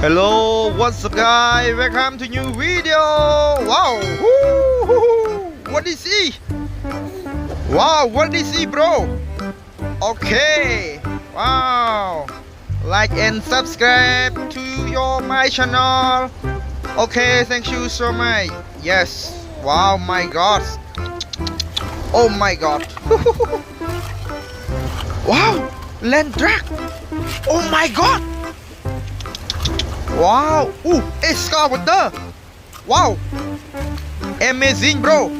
Hello, what's up guys? Welcome to new video. Wow, what is he? Wow, what is he, bro? Okay, wow. Like and subscribe to my channel. Okay, thank you so much. Yes. Wow, my God. Oh my God. Wow, land drag. Oh my God. Wow, Excavator. Wow, amazing, bro.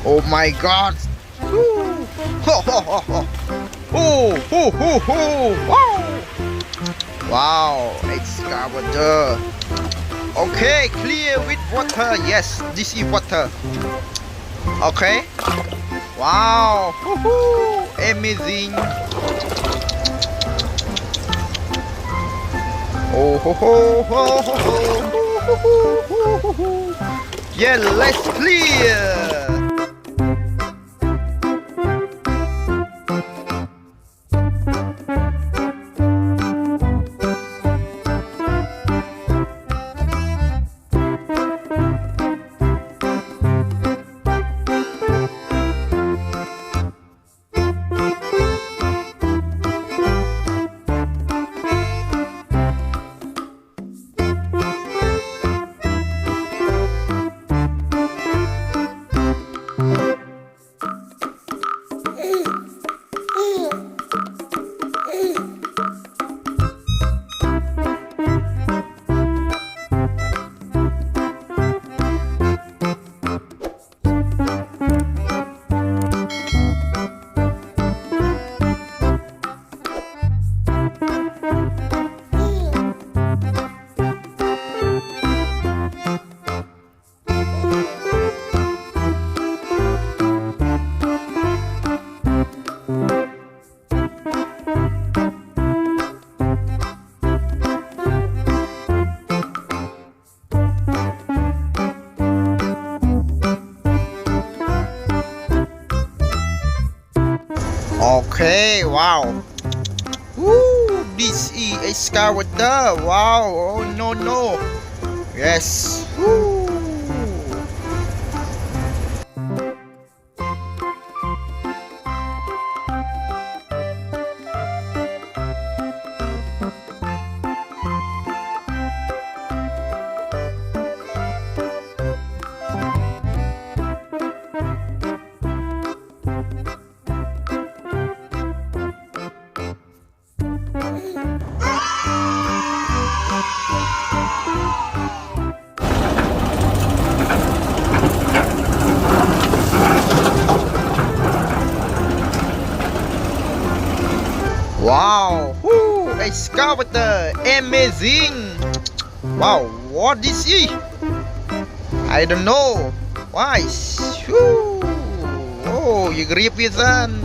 Oh my God. Wow. Wow, Excavator. Okay, clear with water. Yes, this is water. Okay. Wow. Amazing. Oh ho ho ho ho ho ho. Yeah, let's clear. Okay, wow. Woo, this is Excavator. Wow, oh no. Yes. Woo. Wow, Excavator, amazing. Wow, what is he? I don't know. Why? Oh, you grip pisan.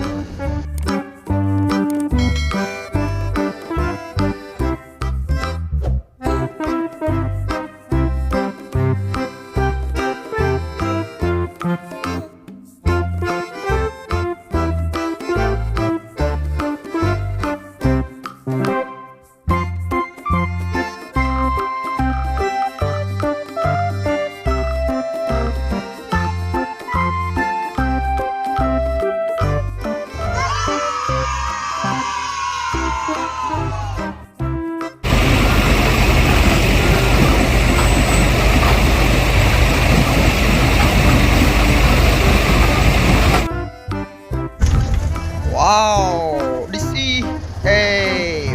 Wow, this is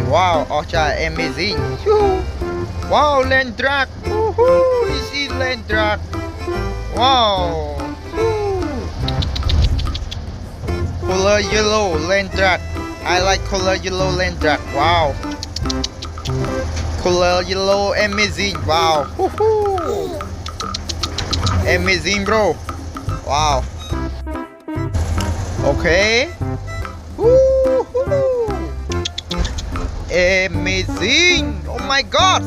wow, amazing. Wow, land drag. This is land drag. Wow. Color yellow land drag. I like color yellow land drag. Wow. Color yellow, amazing. Wow. Amazing, bro. Wow. Okay. Amazing! Oh my God!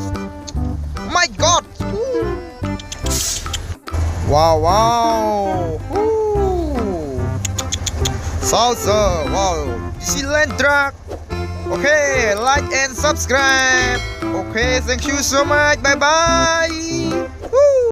My God! Wow! Salsa! Wow! This is land drag! Okay, like and subscribe. Okay, thank you so much. Bye bye.